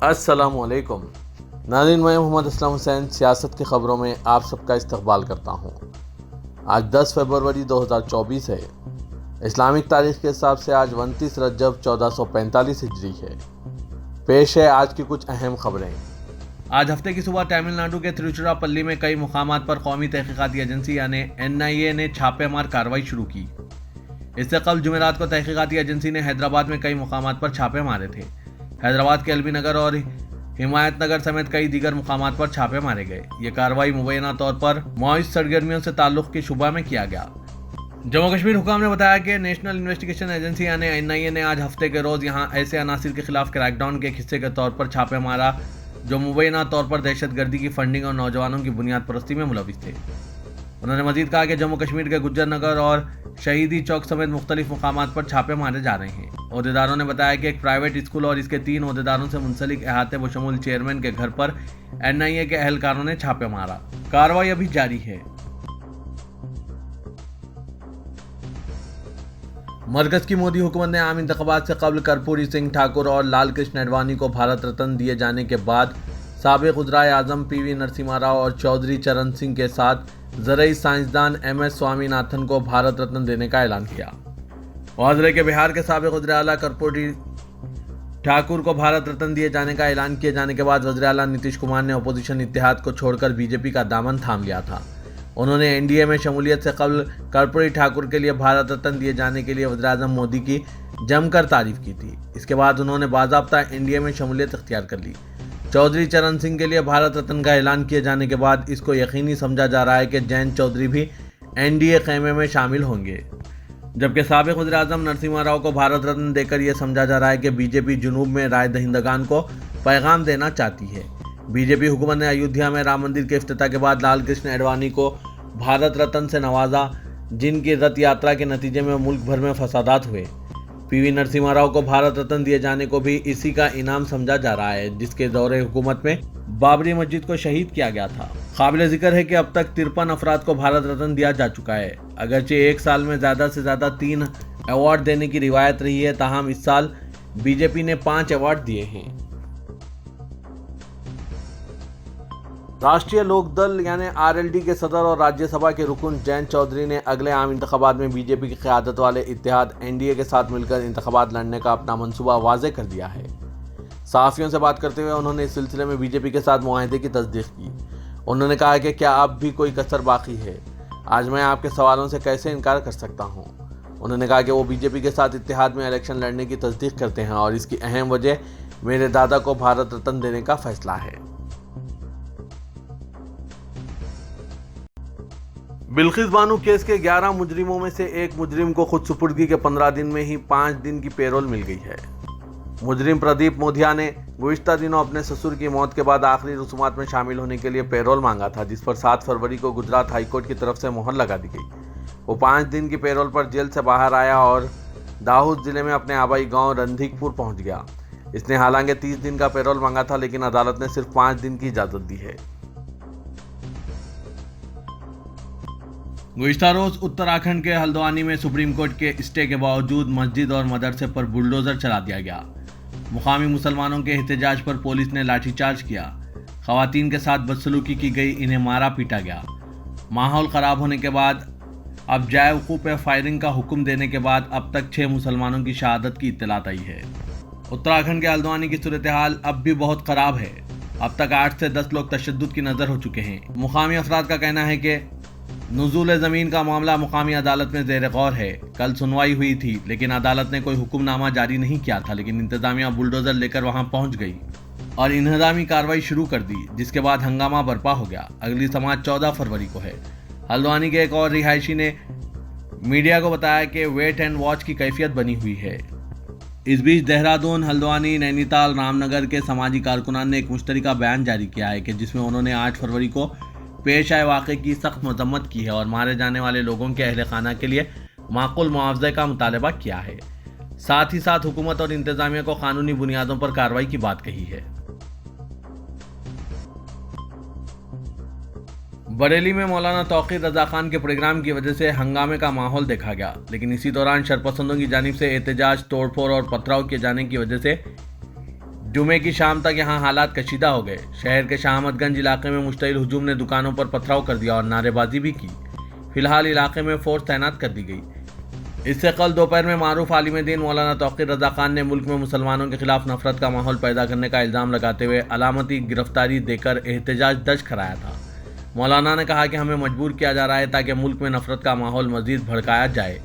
السلام علیکم ناظرین، میں محمد اسلم حسین سیاست کی خبروں میں آپ سب کا استقبال کرتا ہوں۔ آج 10 فروری 2024 ہے۔ اسلامک تاریخ کے حساب سے آج 29 رجب 1445 ہجری ہے۔ پیش ہے آج کی کچھ اہم خبریں۔ آج ہفتے کی صبح تمل ناڈو کے تروچیراپلی میں کئی مقامات پر قومی تحقیقاتی ایجنسی یعنی NIA نے چھاپے مار کارروائی شروع کی۔ اس سے قبل جمعرات کو تحقیقاتی ایجنسی نے حیدرآباد میں کئی مقامات پر چھاپے مارے تھے۔ حیدرآباد کے LB نگر اور حمایت نگر سمیت کئی دیگر مقامات پر چھاپے مارے گئے۔ یہ کارروائی مبینہ طور پر معاوض سرگرمیوں سے تعلق کے شبہ میں کیا گیا۔ جموں کشمیر حکام نے بتایا کہ نیشنل انویسٹیگیشن ایجنسی یعنی NIA نے آج ہفتے کے روز یہاں ایسے عناصر کے خلاف کریک ڈاؤن کے ایک حصے کے طور پر چھاپے مارا جو مبینہ طور پر دہشت گردی کی فنڈنگ اور نوجوانوں کی بنیاد پرستی میں ملوث تھے۔ انہوں نے مزید کہا کہ جموں کشمیر کے گجر نگر اور شہیدی چوک سمیت مختلف مقامات پر چھاپے مارے جا رہے ہیں۔ عہدیداروں نے بتایا کہ ایک پرائیویٹ اسکول اور اس کے 3 عہدیداروں سے منسلک احاطے بشمول چیئرمین کے گھر پر NIA کے اہلکاروں نے چھاپے مارا۔ کارروائی ابھی جاری ہے۔ مرکز کی مودی حکومت نے عام انتخابات سے قبل کرپوری سنگھ ٹھاکر اور لال کرشن اڈوانی کو بھارت رتن دیے جانے کے بعد سابق وزرائے اعظم PV نرسمہا راؤ اور چودھری چرن سنگھ کے ساتھ زرعی سائنسدان MS سوامی ناتھن کو بھارت رتن دینے کا اعلان کیا۔ واضح کہ بہار کے سابق وزیر اعلیٰ کرپوری ٹھاکر کو بھارت رتن دیے جانے کا اعلان کیے جانے کے بعد وزیر اعلیٰ نتیش کمار نے اپوزیشن اتحاد کو چھوڑ کر BJP کا دامن تھام لیا تھا۔ انہوں نے NDA میں شمولیت سے قبل کرپوری ٹھاکر کے لیے بھارت رتن دیے جانے کے لیے وزیر اعظم مودی کی جم کر تعریف کی تھی۔ اس کے بعد انہوں نے باضابطہ NDA میں شمولیت اختیار کر لی۔ چودھری چرن سنگھ کے لیے بھارت رتن کا اعلان کیے جانے کے بعد اس کو یقینی سمجھا جا رہا ہے کہ جینت چودھری بھی NDA خیمے میں شامل ہوں گے، جبکہ سابق وزیر اعظم نرسمہا راؤ کو بھارت رتن دے کر یہ سمجھا جا رہا ہے کہ BJP جنوب میں رائے دہندگان کو پیغام دینا چاہتی ہے۔ BJP حکومت نے ایودھیا میں رام مندر کے افتتاح کے بعد لال کرشن اڈوانی کو بھارت رتن سے نوازا، جن کی رتھ یاترا کے نتیجے میں ملک بھر میں فسادات ہوئے۔ PV نرسمہا راؤ کو بھارت رتن دیے جانے کو بھی اسی کا انعام سمجھا جا رہا ہے، جس کے دور حکومت میں بابری مسجد کو شہید کیا گیا تھا۔ قابل ذکر ہے کہ اب تک 53 افراد کو بھارت رتن دیا جا چکا ہے۔ اگرچہ ایک سال میں زیادہ سے زیادہ 3 ایوارڈ دینے کی روایت رہی ہے، تاہم اس سال BJP نے 5 ایوارڈ دیے ہیں۔ راشٹریہ لوک دل یعنی RLD کے صدر اور راجیہ سبھا کے رکن جینت چودھری نے اگلے عام انتخابات میں BJP کی قیادت والے اتحاد NDA کے ساتھ مل کر انتخابات لڑنے کا اپنا منصوبہ واضح کر دیا ہے۔ صحافیوں سے بات کرتے ہوئے انہوں نے اس سلسلے میں BJP کے ساتھ معاہدے کی تصدیق کی۔ انہوں نے کہا کہ کیا اب بھی کوئی کسر باقی ہے؟ آج میں آپ کے سوالوں سے کیسے انکار کر سکتا ہوں؟ انہوں نے کہا کہ وہ BJP کے ساتھ اتحاد میں الیکشن لڑنے کی تصدیق کرتے ہیں اور اس کی اہم وجہ میرے دادا کو بھارت رتن دینے کا فیصلہ ہے۔ بلقیس بانو کیس کے 11 مجرموں میں سے ایک مجرم کو خود سپردگی کے 15 دن میں ہی 5 دن کی پیرول مل گئی ہے۔ مجرم پردیپ مودھیا نے گزشتہ دنوں اپنے سسر کی موت کے بعد آخری رسومات میں شامل ہونے کے لیے پیرول مانگا تھا، جس پر 7 فروری کو گجرات ہائی کورٹ کی طرف سے مہر لگا دی گئی۔ وہ 5 دن کی پیرول پر جیل سے باہر آیا اور داہود ضلع میں اپنے آبائی گاؤں رندھیک پور پہنچ گیا۔ اس نے حالانکہ 30 دن کا پیرول مانگا تھا، لیکن عدالت نے صرف 5 دن کی اجازت دی ہے۔ گزشتہ روز اتراکھنڈ کے ہلدوانی میں سپریم کورٹ کے اسٹے کے باوجود مسجد اور مدرسے پر بلڈوزر چلا دیا گیا۔ مقامی مسلمانوں کے احتجاج پر پولیس نے لاٹھی چارج کیا۔ خواتین کے ساتھ بدسلوکی کی گئی، انہیں مارا پیٹا گیا۔ ماحول خراب ہونے کے بعد اب جائے وقوع پہ فائرنگ کا حکم دینے کے بعد اب تک 6 مسلمانوں کی شہادت کی اطلاع آئی ہے۔ اتراکھنڈ کے ہلدوانی کی صورتحال اب بھی بہت خراب ہے۔ اب تک 8 سے 10 لوگ تشدد کی نظر ہو چکے ہیں۔ مقامی افراد کا کہنا ہے کہ نزول زمین کا معاملہ مقامی عدالت میں زیر غور ہے۔ کل سنوائی ہوئی تھی، لیکن عدالت نے کوئی حکم نامہ جاری نہیں کیا تھا، لیکن انتظامیہ بلڈوزر لے کر وہاں پہنچ گئی اور انہدامی کارروائی شروع کر دی، جس کے بعد ہنگامہ برپا ہو گیا۔ اگلی سماعت 14 فروری کو ہے۔ ہلدوانی کے ایک اور رہائشی نے میڈیا کو بتایا کہ ویٹ اینڈ واچ کی کیفیت بنی ہوئی ہے۔ اس بیچ دہرادون، ہلدوانی، نینی تال، رام نگر کے سماجی کارکنان نے ایک مشترکہ بیان جاری کیا ہے کہ جس میں انہوں نے 8 فروری کو پیش آئے واقعے کی سخت مذمت کی ہے اور مارے جانے والے لوگوں کے اہل خانہ کے لیے معقول معاوضے کا مطالبہ کیا ہے۔ ساتھ ہی ساتھ حکومت اور انتظامیہ کو قانونی بنیادوں پر کارروائی کی بات کہی ہے۔ بریلی میں مولانا توقیر رضا خان کے پروگرام کی وجہ سے ہنگامے کا ماحول دیکھا گیا، لیکن اسی دوران شرپسندوں کی جانب سے احتجاج، توڑ پھوڑ اور پتھراؤ کیے جانے کی وجہ سے जुमे की शाम तक यहाँ हालात कशीदा हो गए। शहर के शाह अहमद गंज इलाके में मुश्तइल हुजूम ने दुकानों पर पथराव कर दिया और नारेबाजी भी की। फिलहाल इलाके में फोर्स तैनात कर दी गई। इससे कल दोपहर में मारूफ आलिम दीन मौलाना तौक़ीर रज़ा खान ने मुल्क में मुसलमानों के खिलाफ नफरत का माहौल पैदा करने का इल्ज़ाम लगाते हुए अलामती गिरफ्तारी देकर एहतजाज दर्ज कराया था। मौलाना ने कहा कि हमें मजबूर किया जा रहा है ताकि मुल्क में नफरत का माहौल मज़ीद भड़काया जाए।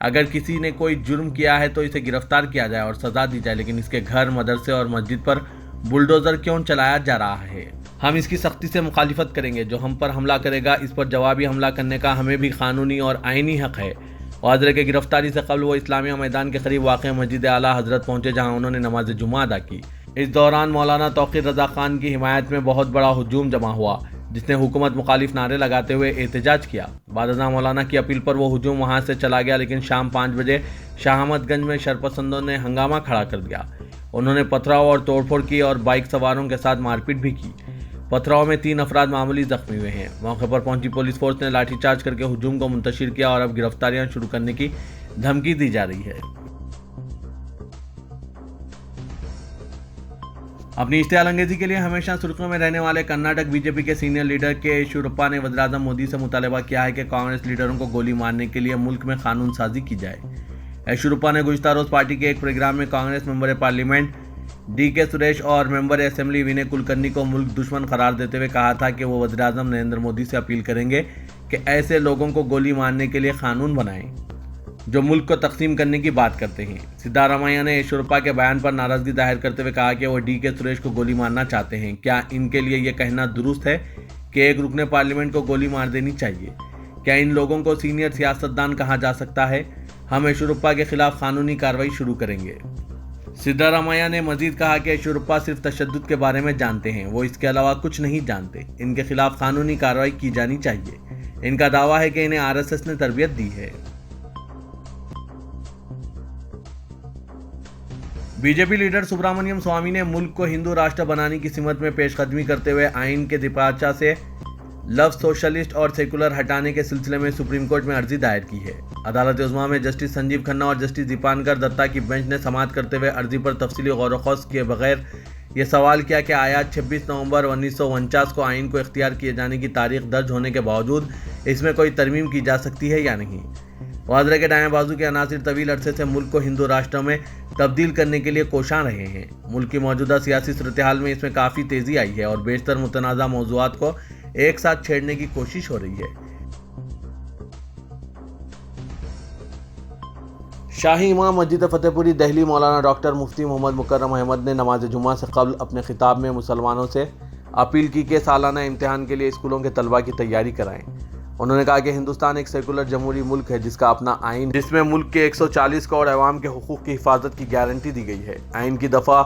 अगर किसी ने कोई जुर्म किया है तो इसे गिरफ्तार किया जाए और सज़ा दी जाए, लेकिन इसके घर, मदरसे और मस्जिद पर बुलडोज़र क्यों चलाया जा रहा है? हम इसकी सख्ती से मुखालिफत करेंगे। जो हम पर हमला करेगा इस पर जवाबी हमला करने का हमें भी कानूनी और आइनी हक़ है। वाज़रे के गिरफ्तारी से कबल वो इस्लामिया मैदान के करीब वाक़ मस्जिद आला हज़रत पहुँचे, जहाँ उन्होंने नमाज जुमा अदा की। इस दौरान मौलाना तौक़ीर रज़ा खान की हिमायत में बहुत बड़ा हुजूम जमा हुआ, जिसने हुकूमत मुखालिफ नारे लगाते हुए एहतजाज किया। बाद मौलाना की अपील पर वो हुजूम वहाँ से चला गया, लेकिन शाम 5 बजे शाह अहमदगंज में शरपसंदों ने हंगामा खड़ा कर दिया। उन्होंने पथराव और तोड़फोड़ की और बाइक सवारों के साथ मारपीट भी की। पथराव में 3 अफराद मामूली जख्मी हुए हैं। मौके पर पहुंची पुलिस फोर्स ने लाठीचार्ज करके हुजूम को मुंतशिर किया और अब गिरफ्तारियां शुरू करने की धमकी दी जा रही है। अपनी इश्तिहारअंगेज़ी के लिए हमेशा सुर्खियों में रहने वाले कर्नाटक बीजेपी के सीनियर लीडर के येदियुरप्पा ने वज़ीर-ए-आज़म मोदी से मुतालबा किया है कि कांग्रेस लीडरों को गोली मारने के लिए मुल्क में कानून साजी की जाए। येदियुरप्पा ने गुज़िश्ता रोज़ पार्टी के एक प्रोग्राम में Congress member parliament DK Suresh और मेंबर असेंबली विनय कुलकर्णी को मुल्क दुश्मन करार देते हुए कहा था कि वो वज़ीर-ए-आज़म नरेंद्र मोदी से अपील करेंगे कि ऐसे लोगों को गोली मारने के लिए कानून बनाएं जो मुल्क को तकसीम करने की बात करते हैं। सिद्धारामैया ने येदियुरप्पा के बयान पर नाराज़गी जाहिर करते हुए कहा कि वो DK सुरेश को गोली मारना चाहते हैं। क्या इनके लिए ये कहना दुरुस्त है कि एक रुकने पार्लियामेंट को गोली मार देनी चाहिए? क्या इन लोगों को सीनियर सियासतदान कहा जा सकता है? हम येदियुरप्पा के खिलाफ कानूनी कार्रवाई शुरू करेंगे। सिद्धारामैया ने मजीद कहा कि येदियुरप्पा सिर्फ तशद्दुद के बारे में जानते हैं, वो इसके अलावा कुछ नहीं जानते। इनके खिलाफ कानूनी कार्रवाई की जानी चाहिए। इनका दावा है कि इन्हें RSS ने तरबियत दी है। बीजेपी लीडर सुब्रमण्यम स्वामी ने मुल्क को हिंदू राष्ट्र बनाने की सिमत में पेशकदमी करते हुए आइन के दिपाचा से लफ्ज़ सोशलिस्ट और सेकुलर हटाने के सिलसिले में सुप्रीम कोर्ट में अर्जी दायर की है। अदालत उज़्मा में जस्टिस संजीव खन्ना और जस्टिस दीपांकर दत्ता की बेंच ने समाअत करते हुए अर्जी पर तफसीली गौर व खौस किए बगैर ये सवाल किया कि आया 26 नवंबर 1949 को आइन को इख्तियार किए जाने की तारीख दर्ज होने के बावजूद इसमें कोई तरमीम की जा सकती है या नहीं। वाज़रे के दाएं बाजू के अनासिर तवील अरसे से मुल्क को हिंदू राष्ट्र में तब्दील करने के लिए कोशां रहे हैं। मुल्क की मौजूदा सियासी सूरत-ए-हाल में इसमें काफ़ी तेज़ी आई है और बेशतर मुतनाज़ा मौज़ूआत को एक साथ छेड़ने की कोशिश हो रही है। शाही इमाम मस्जिद फतेहपुरी दिल्ली मौलाना डॉक्टर मुफ्ती मोहम्मद मुकर्रम अहमद ने नमाज जुमा से कबल अपने खिताब में मुसलमानों से अपील की कि सालाना इम्तिहान के लिए स्कूलों के तलबा की तैयारी कराएं। उन्होंने कहा कि हिंदुस्तान एक सेकुलर जमहूरी मुल्क है जिसका अपना आइन, जिसमें मुल्क के 140 करोड़ अवाम के हुकूक की हिफाजत की गारंटी दी गई है। आइन की दफ़ा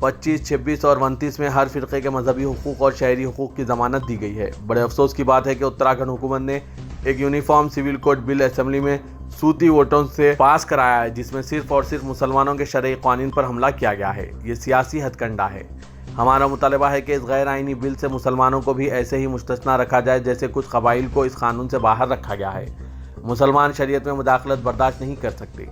25, 26 और 29 में हर फ़िरक़े के मजहबी हुकूक और शहरी हुकूक की ज़मानत दी गई है। बड़े अफसोस की बात है कि उत्तराखंड हुकूमत ने एक uniform civil code bill assembly में सूती वोटों से पास कराया है, जिसमें सिर्फ और सिर्फ मुसलमानों के शरई कानून पर हमला किया गया है। ये सियासी हथकंडा है। हमारा मुतालबा है कि इस गैर आइनी बिल से मुसलमानों को भी ऐसे ही मुस्तस्ना रखा जाए जैसे कुछ कबाइल को इस कानून से बाहर रखा गया है। मुसलमान शरीयत में मुदाखलत बर्दाश्त नहीं कर सकते।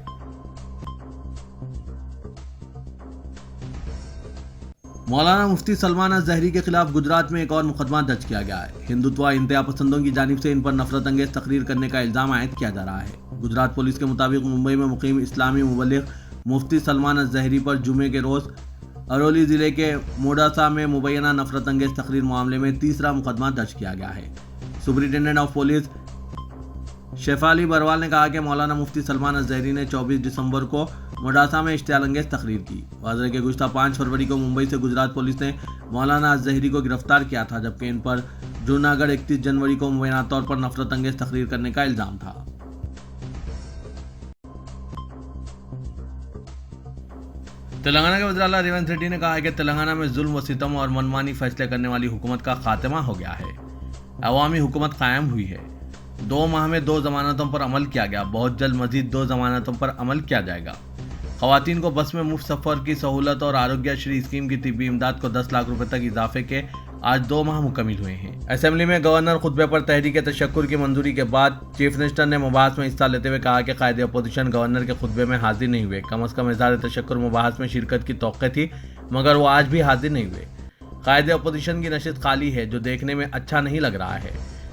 मौलाना मुफ्ती सलमान अज़हरी के खिलाफ गुजरात में एक और मुकदमा दर्ज किया गया है। हिंदुत्व इंतहा पसंदों की जानिब से इन पर नफरत अंगेज तकरीर करने का इल्ज़ाम आयद किया जा रहा है। गुजरात पुलिस के मुताबिक मुंबई में मुकीम इस्लामी मुबल्लिग मुफ्ती सलमान अज़हरी पर जुमे के रोज़ अरौली ज़िले के मोडासा में मुबैना नफरत अंगेज तकरीर मामले में तीसरा मुकदमा दर्ज किया गया है। Superintendent of police Shefali Barwal ने कहा कि मौलाना मुफ्ती सलमान अज़हरी ने 24 दिसंबर को मोडासा में इश्तिहारअंगेज तकरीर की। वाज़रे के गुज़िश्ता 5 फरवरी को मुंबई से गुजरात पुलिस ने मौलाना अज़हरी को गिरफ्तार किया था, जबकि इन पर जूनागढ़ 31 जनवरी को मुबैना तौर पर नफरत अंगेज तकरीर करने का इल्ज़ाम था। तेलंगाना के वज़ीर-ए-आला रेवंत रेड्डी ने कहा है कि तेलंगाना में जुल्म व सितम और मनमानी फैसले करने वाली हुकूमत का खात्मा हो गया है। अवामी हुकूमत कायम हुई है। 2 माह में 2 जमानतों पर अमल किया गया। बहुत जल्द मजीद 2 जमानतों पर अमल किया जाएगा। ख़वातीन को बस में मुफ्त सफ़र की सहूलत और आरोग्यश्री स्कीम की तिब्बी इमदाद को 10 लाख रुपए तक इजाफे के आज 2 माह मुकम्मिल हुए हैं। असेंबली में गवर्नर खुतबे पर तहरीक तशक्कुर की मंजूरी के बाद चीफ मिनिस्टर ने मुबाहस में हिस्सा लेते हुए कहा कि कायदे अपोजिशन गवर्नर के खुतबे में हाजिर नहीं हुए। कम अज़ कम इज़हार तशक्कुर मुबाहस में शिरकत की तौक़े थी, मगर वो आज भी हाजिर नहीं हुए। कायदे अपोजिशन की नशिस्त खाली है, जो देखने में अच्छा नहीं लग रहा है।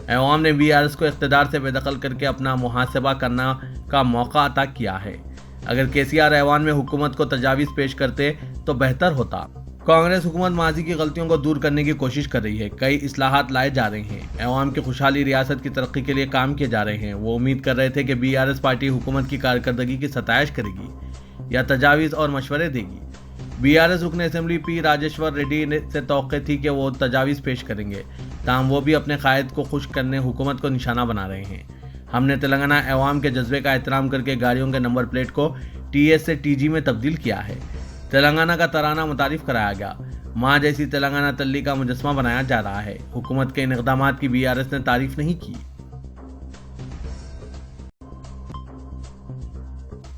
अवाम ने बीआरएस को इख्तिदार से बेदखल करके अपना मुहासबा करना का मौका अता किया है। अगर केसीआर ऐवान में हुकूमत को तजावीज़ पेश करते तो बेहतर होता। कांग्रेस हुकूमत माजी की गलतियों को दूर करने की कोशिश कर रही है। कई इस्लाहात लाए जा रहे हैं। अवाम की खुशहाली, रियासत की तरक्की के लिए काम किए जा रहे हैं। वो उम्मीद कर रहे थे कि बीआरएस पार्टी हुकूमत की कारकर्दगी की सताइश करेगी या तजावीज़ और मशवरे देगी। बीआरएस रुकन असेंबली पी राजेश्वर रेड्डी से तौक़े थी कि वो तजावीज़ पेश करेंगे, ताहम वो भी अपने कायद को खुश करने हुकूमत को निशाना बना रहे हैं। हमने तेलंगाना अवाम के जज्बे का एहतराम करके गाड़ियों के नंबर प्लेट को टीएस से टीजी में तब्दील किया है। तेलंगाना का तराना मुतारिफ कराया गया। माँ जैसी तेलंगाना तल्ली का मुजस्मा बनाया जा रहा है। हुकूमत के इन इक़दामात की बीआरएस ने तारीफ नहीं की।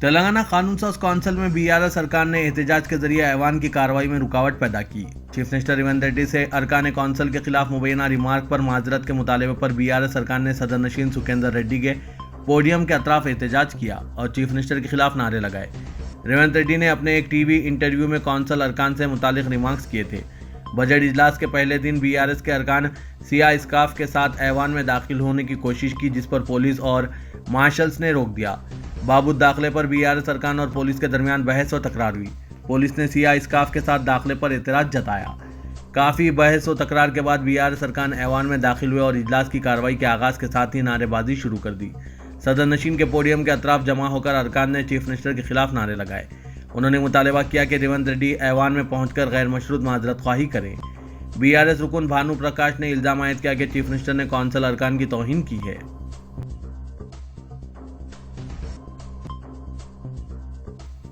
तेलंगाना कानून साज कौंसिल में बीआरएस सरकार ने एहतजाज के जरिए ऐवान की कार्रवाई में रुकावट पैदा की। चीफ मिनिस्टर रेवंत रेड्डी से अरकान कौंसिल के खिलाफ मुबैना रिमार्क पर माजरत के मुतालबे पर बीआरएस सरकार ने सदर नशीन सुखेंदर रेड्डी के पोडियम के अतराफ एहतजाज किया और चीफ मिनिस्टर के खिलाफ नारे लगाए। रेवंत रेड्डी ने अपने एक टीवी इंटरव्यू में कौंसिल अरकान से मुतालिक रिमार्क्स किए थे। बजट इजलास के पहले दिन बीआरएस के अरकान सियाह स्कार्फ के साथ ऐवान में दाखिल होने की कोशिश की, जिस पर पुलिस और मार्शल्स ने रोक दिया। बाबूद दाखिले पर बीआरएस अरकान और पुलिस के दरमियान बहस व तकरार हुई। पुलिस ने सियाह स्कार्फ के साथ दाखिले पर एतराज जताया। काफ़ी बहस व तकरार के बाद बीआरएस अरकान ऐवान में दाखिल हुए और इजलास की कार्रवाई के आगाज़ के साथ ही नारेबाजी शुरू कर दी। सदर नशीन के पोडियम के अतराफ जमा होकर अरकान ने चीफ मिनिस्टर के खिलाफ नारे लगाए। उन्होंने मुतालबा किया कि रेवंत रेड्डी ऐवान में पहुंचकर गैर मशरूत माजरत ख्वाही करें। बीआरएस रुकन भानु प्रकाश ने इल्जाम आयद किया कि चीफ मिनिस्टर ने कौंसिल अरकान की तौहीन की है।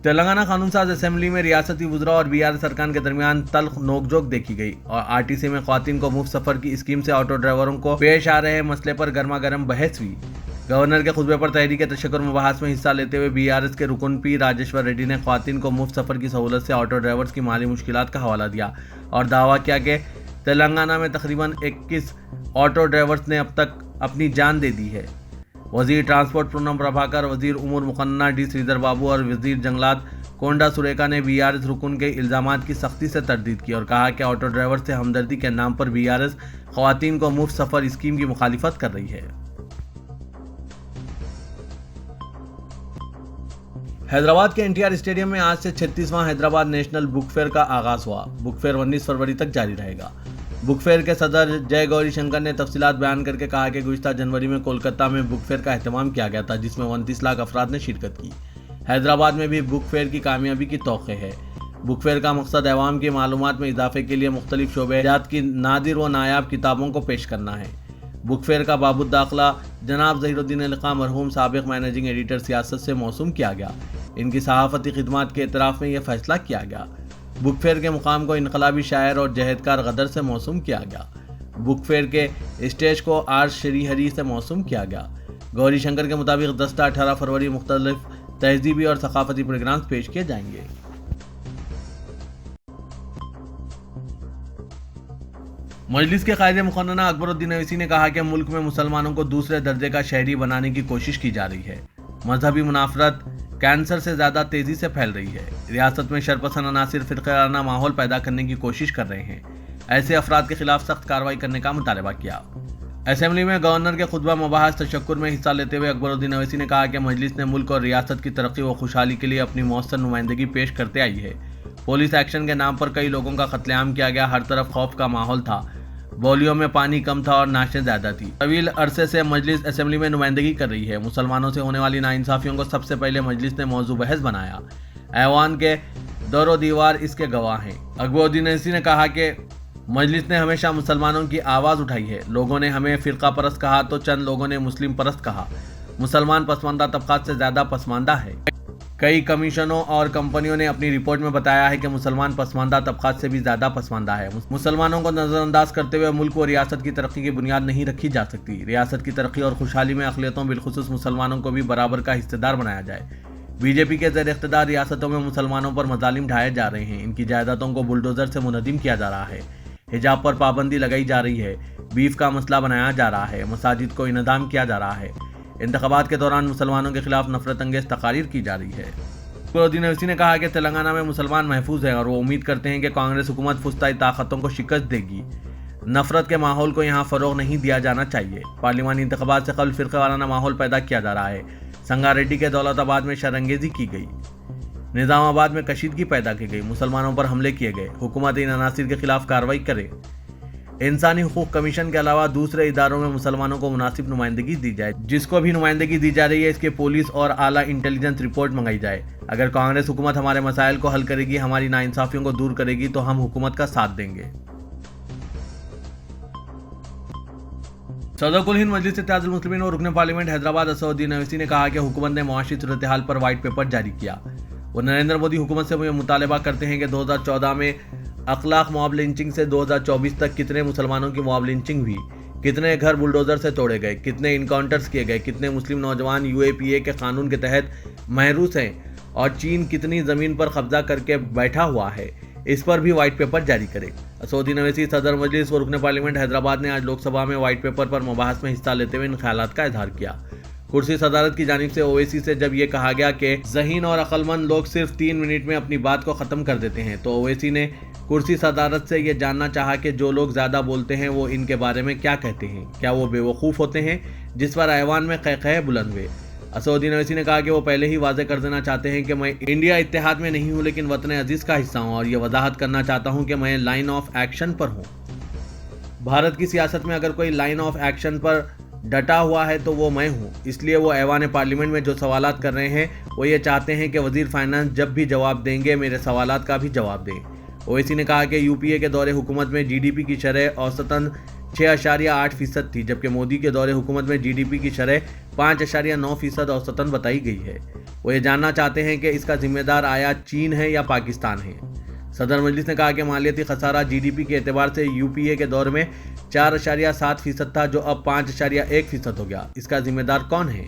तेलंगाना कानून साज असेंबली में रियासती वुज़रा और बीआरएस अरकान के दरमियान तल्ख नोकझोंक देखी गई और आरटीसी में ख्वातीन को मुफ्त सफर की स्कीम से ऑटो ड्राइवरों को पेश आ रहे मसले पर गर्मा गर्म बहस हुई। गवर्नर के खुतबे पर तहरीक तशक्कुर मुबाहस में हिस्सा लेते हुए बीआरएस के रुकन पी राजेश्वर रेड्डी ने ख्वातीन को मुफ्त सफर की सहूलत से ऑटो ड्राइवर्स की माली मुश्किलात का हवाला दिया और दावा किया कि तेलंगाना में तकरीबन 21 ऑटो ड्राइवर्स ने अब तक अपनी जान दे दी है। वजीर ट्रांसपोर्ट पूनम प्रभाकर, वजीर उमूर मुकन्ना डी श्रीधर बाबू और वजीर जंगलात कोंडा सुरेखा ने बीआरएस रुकन के इल्जामात की सख्ती से तरदीद की और कहा कि ऑटो ड्राइवर से हमदर्दी के नाम पर बीआरएस ख्वातीन को मुफ्त सफर स्कीम की मुखालिफत कर रही है। हैदराबाद के एनटीआर स्टेडियम में आज से 36वां हैदराबाद नेशनल बुक फेयर का आगाज हुआ। बुक फेयर 19 फरवरी तक जारी रहेगा। बुक फेयर के सदर जय गौरी शंकर ने तफसीलात बयान करके कहा कि गुज़िश्ता जनवरी में कोलकाता में बुक फेयर का अहतमाम किया गया था, जिसमें 29 लाख अफराद ने शिरकत की। हैदराबाद में भी बुक फेयर की कामयाबी की तौक़े है। बुक फेयर का मकसद अवाम की मालूमात में इजाफे के लिए मुख्तलिफ शोबेजात की नादिर व नायाब किताबों को पेश करना है। बुक फेयर का बाबूद दाखिला जनाब ज़हीरुद्दीन अली मरहूम साबिक़ मैनेजिंग एडिटर सियासत से मौसूम किया गया। इनकी सहाफ़ती खिदमात के एतराफ़ में यह फैसला किया गया। बुक फेयर के मुकाम को इनकलाबी शायर और जहेदकार गदर से मौसूम किया गया। बुक फेयर के स्टेज को आर श्रीहरी से मौसूम किया गया। गौरी शंकर के मुताबिक 10 से 18 फरवरी मुख्तलिफ तहजीबी और सकाफती प्रोग्राम्स पेश किए जाएंगे। मजलिस के कायदे मुक़न्नना अकबरुद्दीन अवैसी ने कहा कि मुल्क में मुसलमानों को दूसरे दर्जे का शहरी बनाने की कोशिश की जा रही है। मजहबी मुनाफरत कैंसर से ज़्यादा तेज़ी से फैल रही है। रियासत में शरपसंद अनासिर फ़िरक़ाना माहौल पैदा करने की कोशिश कर रहे हैं। ऐसे अफराद के खिलाफ सख्त कार्रवाई करने का मुतालबा किया। असेंबली में गवर्नर के खुतबा मुबाहस तशक्कुर में हिस्सा लेते हुए अकबरुद्दीन अवैसी ने कहा कि मजलिस ने मुल्क और रियासत की तरक्की व खुशहाली के लिए अपनी मौसर नुमाइंदगी पेश करते आई है। पुलिस एक्शन के नाम पर कई लोगों का कत्लेआम किया गया। हर तरफ खौफ का माहौल था। बोलियों में पानी कम था और नाशें ज़्यादा थी। तवील अरसे से मजलिस असेंबली में नुमाइंदगी कर रही है। मुसलमानों से होने वाली नाइंसाफ़ियों को सबसे पहले मजलिस ने मौजू बहस बनाया। ऐवान के दौरो दीवार इसके गवाह हैं। अकबरुद्दीन अवैसी ने कहा कि मजलिस ने हमेशा मुसलमानों की आवाज़ उठाई है। लोगों ने हमें फ़िरका परस्त कहा तो चंद लोगों ने मुस्लिम परस्त कहा। मुसलमान पसमानदा तबक़ात से ज़्यादा पसमानदा है। कई कमीशनों और कंपनियों ने अपनी रिपोर्ट में बताया है कि मुसलमान पसमानदा तबक़ात से भी ज़्यादा पसमानदा है। मुसलमानों को नज़रअंदाज करते हुए मुल्क व रियासत की तरक्की की बुनियाद नहीं रखी जा सकती। रियासत की तरक्की और खुशहाली में अक़लियतों बिलखुसूस मुसलमानों को भी बराबर का हिस्सेदार बनाया जाए। बीजेपी के ज़ेर इख्तिदार रियासतों में मुसलमानों पर मज़ालिम ढाए जा रहे हैं। इनकी जायदादों को बुलडोज़र से मुनहदिम किया जा रहा है। हिजाब पर पाबंदी लगाई जा रही है। बीफ का मसला बनाया जा रहा है। मसाजिद को इनहदाम किया जा रहा है। इंतख़ाबात के दौरान मुसलमानों के खिलाफ नफरत अंगेज़ तकारीर की जा रही है। अकबरुद्दीन ओवैसी ने कहा कि तेलंगाना में मुसलमान महफूज हैं और वो उम्मीद करते हैं कि कांग्रेस हुकूमत फुस्ताई ताकतों को शिकस्त देगी। नफरत के माहौल को यहाँ फरोग नहीं दिया जाना चाहिए। पार्लिमानी इंतखाबात से कबल फिरके वाराना माहौल पैदा किया जा रहा है। संगारेड्डी के दौलताबाद में शरंगेजी की गई, निजामाबाद में कशीदगी पैदा की गई, मुसलमानों पर हमले किए गए। हुकूमत इन अनासिर के खिलाफ कार्रवाई करे। इंसानी हुकूक कमीशन के अलावा दूसरे इदारों में मुसलमानों को मुनासिब नुमाइंदगी दी जाए। जिसको भी नुमाइंदगी दी जा रही है इसके पुलिस और आला इंटेलिजेंस रिपोर्ट मंगाई जाए। अगर कांग्रेस हुकूमत हमारे मसाइल को हल करेगी, हमारी नाइंसाफियों को दूर करेगी तो हम हुकूमत का साथ देंगे। सदर कुल हिंद मजलिस इत्तेहादुल मुस्लिमीन और रुकन पार्लियामेंट हैदराबाद असदुद्दीन ओवैसी ने कहा कि हुकूमत ने मुआशी सूरत हाल पर व्हाइट पेपर जारी किया। वो नरेंद्र मोदी हुकूमत से मुतालबा करते हैं कि 2014 में अखलाक मॉब लिंचिंग से 2024 तक कितने मुसलमानों की मॉब लिंचिंग हुई, कितने घर बुलडोजर से तोड़े गए, कितने इनकाउंटर्स किए गए, कितने मुस्लिम नौजवान UAPA के कानून के तहत महरूस हैं और चीन कितनी ज़मीन पर कब्जा करके बैठा हुआ है, इस पर भी व्हाइट पेपर जारी करे। असदुद्दीन ओवैसी सदर मजलिस व रुकन पार्लियामेंट हैदराबाद ने आज लोकसभा में व्हाइट पेपर पर मुबाहस में हिस्सा लेते हुए इन ख्यालात का इजहार किया। कुर्सी सदारत की जानिब से ओवैसी से जब ये कहा गया कि ज़हीन और अक्लमंद लोग सिर्फ 3 मिनट में अपनी बात को ख़त्म कर देते हैं, तो ओवैसी ने कुर्सी सदारत से ये जानना चाहा कि जो लोग ज़्यादा बोलते हैं वो इनके बारे में क्या कहते हैं, क्या वो बेवकूफ़ होते हैं, जिस पर ऐवान में क़हक़हे बुलंद हुए। असदुद्दीन ओवैसी ने कहा कि वो पहले ही वाज़े कर देना चाहते हैं कि मैं इंडिया इत्तेहाद में नहीं हूँ लेकिन वतन अजीज़ का हिस्सा हूँ, और ये वजाहत करना चाहता हूँ कि मैं लाइन ऑफ एक्शन पर हूँ। भारत की सियासत में अगर कोई लाइन ऑफ एक्शन पर डटा हुआ है तो वो मैं हूँ। इसलिए वो ऐवान पार्लियामेंट में जो सवालात कर रहे हैं वो ये चाहते हैं कि वज़ीर फाइनेंस जब भी जवाब देंगे मेरे सवालात का भी जवाब दें। ओवैसी ने कहा कि UPA के दौरे हुकूमत में GDP की शरह औसतन 6.8% थी, जबकि मोदी के दौरे हुकूमत में GDP की शरह 5.9% औसतन बताई गई है। वो ये जानना चाहते हैं कि इसका जिम्मेदार आया चीन है या पाकिस्तान है। सदर मजलिस ने कहा कि मालियाती खसारा GDP के एतबार से UPA के दौर में 4.7% था, जो अब 5.1% हो गया। इसका जिम्मेदार कौन है?